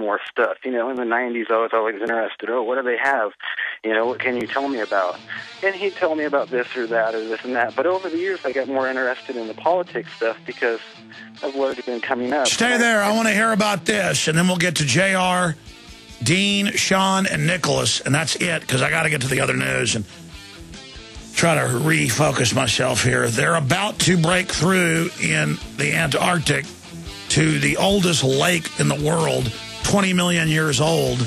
more stuff. In the 90s, I was always interested. Oh, what do they have? What can you tell me about? And he'd tell me about this or that or this and that. But over the years, I got more interested in the politics stuff because of what had been coming up. Stay there. I want to hear about this, and then we'll get to JR, Dean, Sean, and Nicholas, and that's it, because I got to get to the other news and try to refocus myself here. They're about to break through in the Antarctic to the oldest lake in the world, 20 million years old.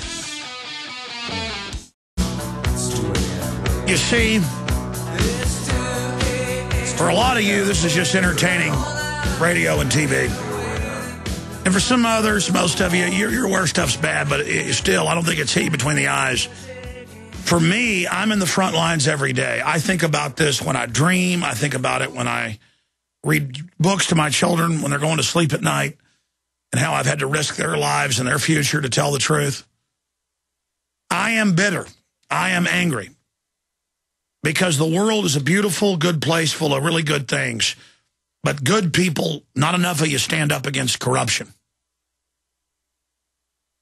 You see, for a lot of you, this is just entertaining radio and TV. And for some others, most of you, your worst stuff's bad, but still, I don't think it's heat between the eyes. For me, I'm in the front lines every day. I think about this when I dream. I think about it when I read books to my children when they're going to sleep at night, and how I've had to risk their lives and their future to tell the truth. I am bitter. I am angry. Because the world is a beautiful, good place full of really good things. But good people, not enough of you stand up against corruption.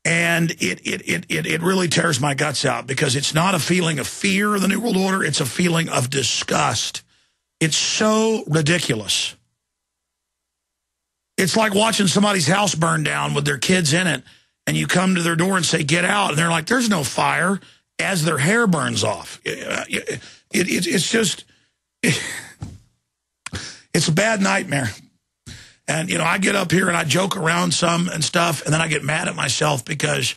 And it really tears my guts out, because it's not a feeling of fear of the New World Order. It's a feeling of disgust. It's so ridiculous. It's like watching somebody's house burn down with their kids in it, and you come to their door and say, get out. And they're like, there's no fire, as their hair burns off. It's just, it's a bad nightmare. And, I get up here and I joke around some and stuff, and then I get mad at myself because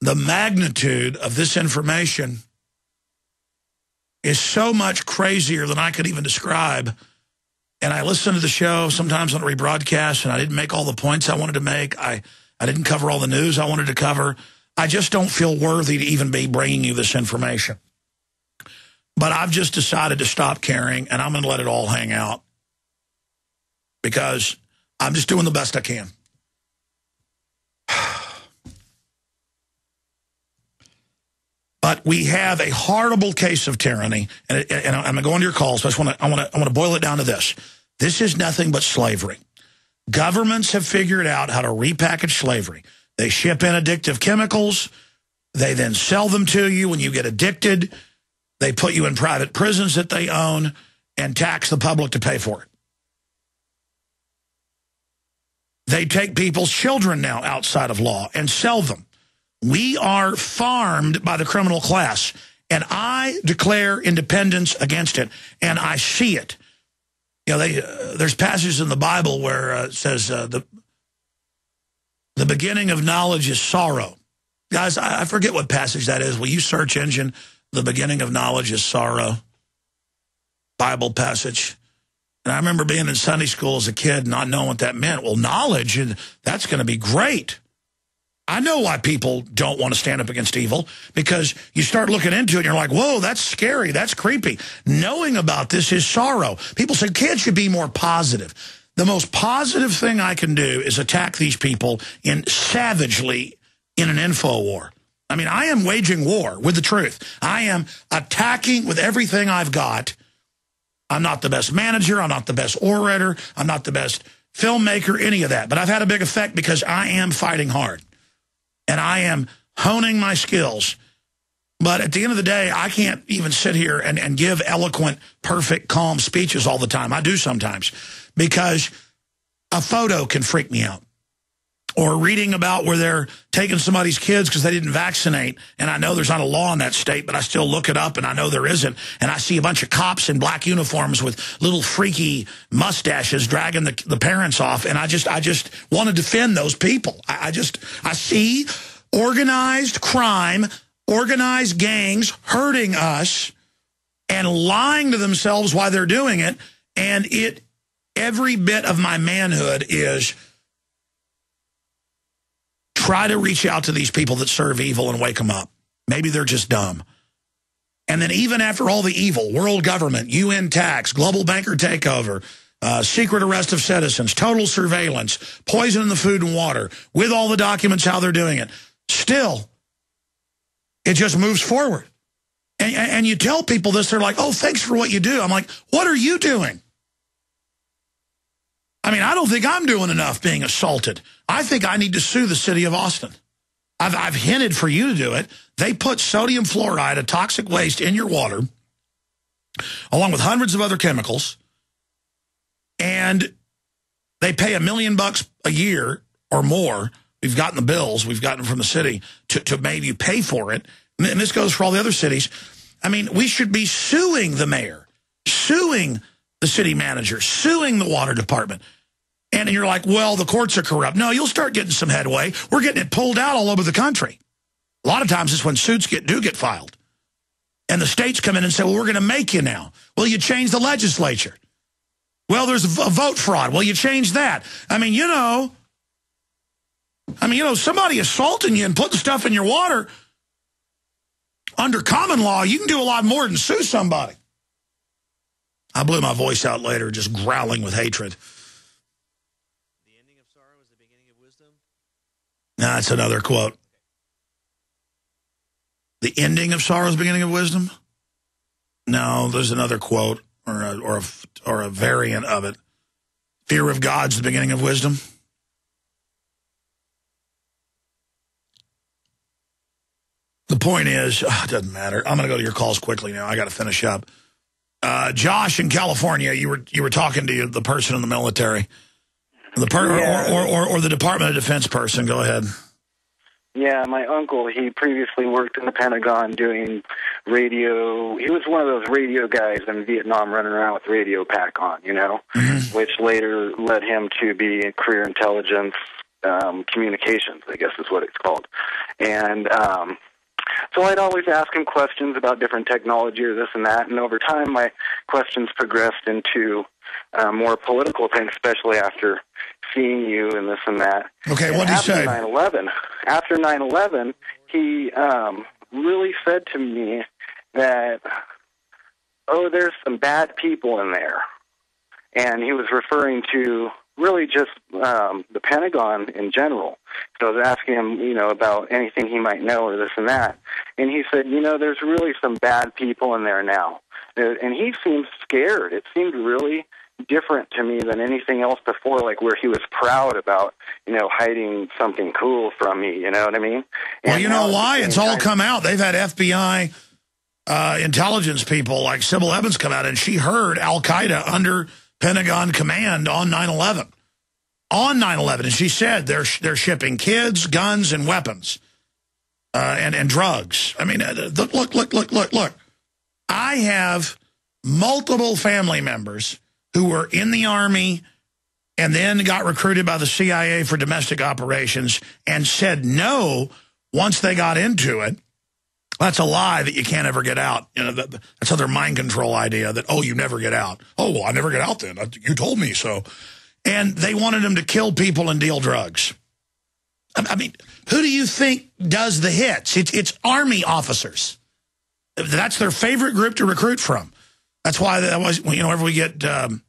the magnitude of this information is so much crazier than I could even describe. And I listen to the show sometimes on a rebroadcast, and I didn't make all the points I wanted to make. I didn't cover all the news I wanted to cover. I just don't feel worthy to even be bringing you this information. But I've just decided to stop caring, and I'm going to let it all hang out, because I'm just doing the best I can. But we have a horrible case of tyranny, and I'm going to go into your calls, but I want to boil it down to this. This is nothing but slavery. Governments have figured out how to repackage slavery. They ship in addictive chemicals. They then sell them to you when you get addicted. They put you in private prisons that they own and tax the public to pay for it. They take people's children now outside of law and sell them. We are farmed by the criminal class, and I declare independence against it, and I see it. There's passages in the Bible where it says the beginning of knowledge is sorrow. Guys, I forget what passage that is. Will you search engine, the beginning of knowledge is sorrow? Bible passage. And I remember being in Sunday school as a kid, not knowing what that meant. Well, knowledge, that's going to be great. I know why people don't want to stand up against evil, because you start looking into it and you're like, whoa, that's scary, that's creepy. Knowing about this is sorrow. People say kids should be more positive. The most positive thing I can do is attack these people savagely in an info war. I mean, I am waging war with the truth. I am attacking with everything I've got. I'm not the best manager. I'm not the best orator. I'm not the best filmmaker, any of that. But I've had a big effect because I am fighting hard. And I am honing my skills. But at the end of the day, I can't even sit here and give eloquent, perfect, calm speeches all the time. I do sometimes, because a photo can freak me out. Or reading about where they're taking somebody's kids because they didn't vaccinate. And I know there's not a law in that state, but I still look it up, and I know there isn't. And I see a bunch of cops in black uniforms with little freaky mustaches dragging the parents off. And I just want to defend those people. I see organized crime, organized gangs hurting us and lying to themselves while they're doing it. And every bit of my manhood is try to reach out to these people that serve evil and wake them up. Maybe they're just dumb. And then even after all the evil, world government, UN tax, global banker takeover, secret arrest of citizens, total surveillance, poison in the food and water, with all the documents how they're doing it, still, it just moves forward. And you tell people this, they're like, oh, thanks for what you do. I'm like, what are you doing? I mean, I don't think I'm doing enough being assaulted. I think I need to sue the city of Austin. I've hinted for you to do it. They put sodium fluoride, a toxic waste, in your water, along with hundreds of other chemicals, and they pay $1 million a year or more. We've gotten the bills. We've gotten from the city to maybe pay for it. And this goes for all the other cities. I mean, we should be suing the mayor, suing the city manager, suing the water department. And you're like, well, the courts are corrupt. No, you'll start getting some headway. We're getting it pulled out all over the country. A lot of times it's when suits do get filed. And the states come in and say, well, we're going to make you now. Well, you change the legislature. Well, there's a vote fraud. Well, you change that. I mean, somebody assaulting you and putting stuff in your water, under common law, you can do a lot more than sue somebody. I blew my voice out later, just growling with hatred. No, that's another quote. The ending of sorrow is the beginning of wisdom? No, there's another quote or a variant of it. Fear of God's the beginning of wisdom. The point is, it doesn't matter. I'm going to go to your calls quickly now. I got to finish up. Josh in California, you were talking to the person in the military. Or the Department of Defense person. Go ahead. Yeah, my uncle, he previously worked in the Pentagon doing radio. He was one of those radio guys in Vietnam running around with radio pack on, which later led him to be in career intelligence communications, I guess is what it's called. And so I'd always ask him questions about different technology or this and that, and over time my questions progressed into more political things, especially after seeing you and this and that. Okay, what did he say? After 9/11, he really said to me that, there's some bad people in there. And he was referring to really just the Pentagon in general. So I was asking him, about anything he might know or this and that. And he said, there's really some bad people in there now. And he seemed scared. It seemed really different to me than anything else before, like where he was proud about, hiding something cool from me, you know what I mean? Well, you know why? It's all come out. They've had FBI intelligence people like Sybil Evans come out, and she heard Al-Qaeda under Pentagon command on 9/11. On 9/11, and she said they're shipping kids, guns, and weapons, and drugs. I mean, look. I have multiple family members who were in the Army and then got recruited by the CIA for domestic operations and said no once they got into it. That's a lie that you can't ever get out. That's another mind control idea that, you never get out. Oh, well, I never get out then. You told me so. And they wanted them to kill people and deal drugs. I mean, who do you think does the hits? It's Army officers. That's their favorite group to recruit from. That's why whenever we get Dr.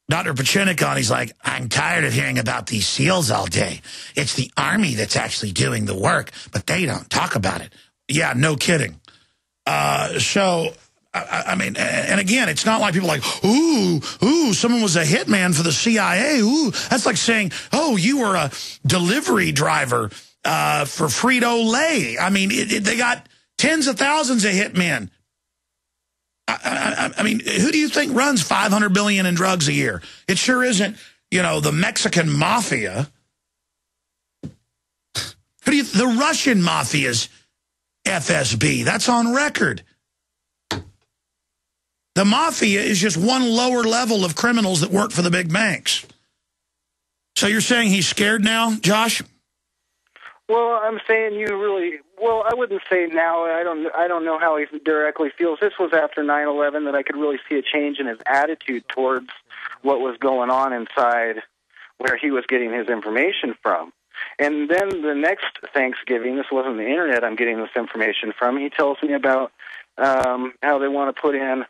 Pachinik on, he's like, I'm tired of hearing about these SEALs all day. It's the Army that's actually doing the work, but they don't talk about it. Yeah, no kidding. So, I mean, and again, it's not like people are like, ooh, someone was a hitman for the CIA. Ooh, that's like saying, you were a delivery driver for Frito-Lay. I mean, they got tens of thousands of hitmen. I mean, who do you think runs $500 billion in drugs a year? It sure isn't, the Mexican mafia. The Russian mafia's FSB. That's on record. The mafia is just one lower level of criminals that work for the big banks. So you're saying he's scared now, Josh? Well, I'm saying I wouldn't say now. I don't know how he directly feels. This was after 9/11 that I could really see a change in his attitude towards what was going on inside where he was getting his information from. And then the next Thanksgiving, this wasn't the internet I'm getting this information from, he tells me about how they want to put in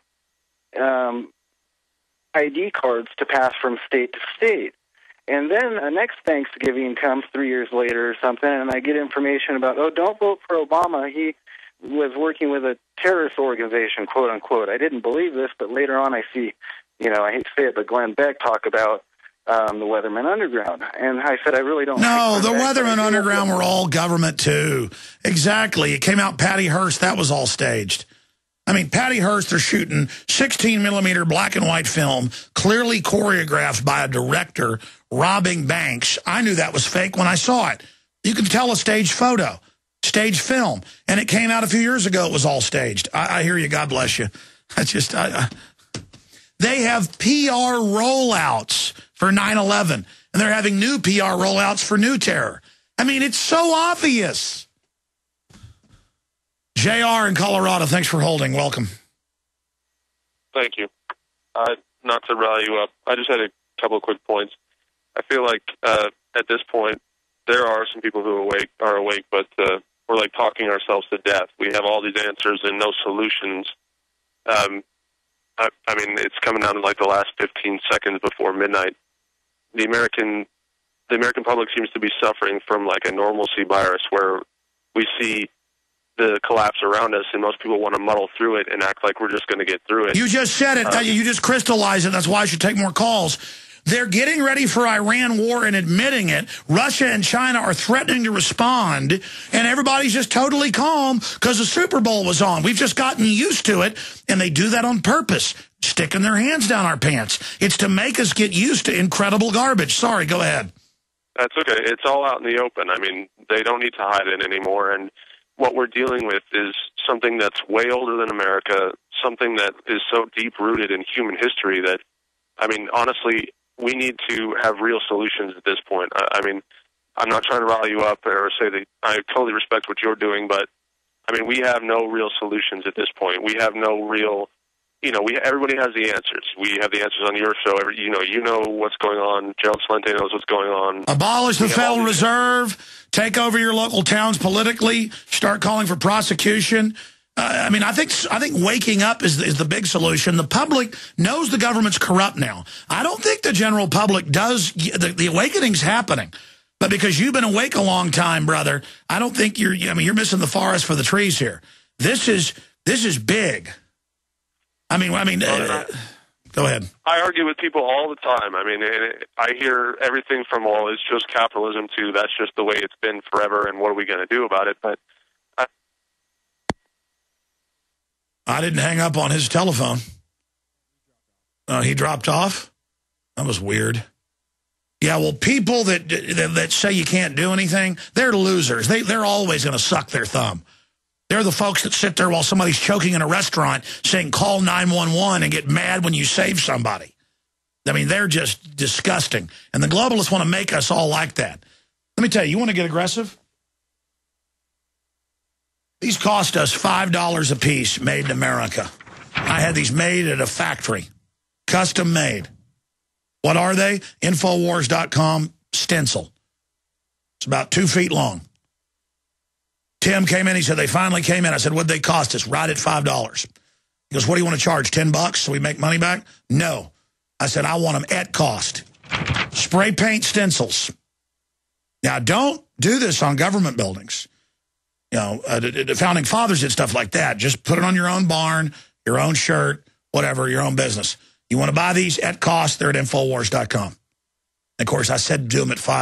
ID cards to pass from state to state. And then the next Thanksgiving comes 3 years later or something, and I get information about, don't vote for Obama. He was working with a terrorist organization, quote unquote. I didn't believe this, but later on I see, I hate to say it, but Glenn Beck talk about, the Weatherman Underground. And I said, I really don't. No, the Weatherman Underground were all government, too. Exactly. It came out Patty Hearst. That was all staged. I mean, Patty Hearst, they're shooting 16-millimeter black and white film, clearly choreographed by a director robbing banks. I knew that was fake when I saw it. You can tell a staged photo, staged film. And it came out a few years ago. It was all staged. I hear you. God bless you. They have PR rollouts for 9/11, and they're having new PR rollouts for New Terror. I mean, it's so obvious. JR in Colorado, thanks for holding. Welcome. Thank you. Not to rally you up, I just had a couple of quick points. I feel like at this point, there are some people who are awake, but we're like talking ourselves to death. We have all these answers and no solutions. I mean, it's coming down to like the last 15 seconds before midnight. The American public seems to be suffering from like a normalcy virus where we see the collapse around us, and most people want to muddle through it and act like we're just going to get through it. You just said it. You just crystallized it. That's why I should take more calls. They're getting ready for Iran war and admitting it. Russia and China are threatening to respond, and everybody's just totally calm because the Super Bowl was on. We've just gotten used to it, and they do that on purpose, sticking their hands down our pants. It's to make us get used to incredible garbage. Sorry, go ahead. That's okay. It's all out in the open. I mean, they don't need to hide it anymore, and what we're dealing with is something that's way older than America, something that is so deep-rooted in human history that, I mean, honestly, we need to have real solutions at this point. I mean, I'm not trying to rally you up or say that I totally respect what you're doing, but, I mean, we have no real solutions at this point. We have no real, everybody has the answers. We have the answers on your show. You know what's going on. Gerald Celente knows what's going on. Abolish the Federal Reserve. Take over your local towns politically. Start calling for prosecution. I mean, I think waking up is the big solution. The public knows the government's corrupt now. I don't think the general public does. The awakening's happening. But because you've been awake a long time, brother, I don't think you're missing the forest for the trees here. This is big. I mean, go ahead. I argue with people all the time. I mean, I hear everything from, well, it's just capitalism to that's just the way it's been forever, and what are we going to do about it? But I didn't hang up on his telephone. He dropped off? That was weird. Yeah, well, people that say you can't do anything, they're losers. They're always going to suck their thumb. They're the folks that sit there while somebody's choking in a restaurant saying, call 911 and get mad when you save somebody. I mean, they're just disgusting. And the globalists want to make us all like that. Let me tell you, you want to get aggressive? These cost us $5 a piece, made in America. I had these made at a factory, custom made. What are they? Infowars.com stencil. It's about 2 feet long. Tim came in. He said, they finally came in. I said, what'd they cost us? Right at $5. He goes, what do you want to charge, $10 so we make money back? No. I said, I want them at cost. Spray paint stencils. Now, don't do this on government buildings. The Founding Fathers did stuff like that. Just put it on your own barn, your own shirt, whatever, your own business. You want to buy these at cost, they're at Infowars.com. Of course, I said do them at $5.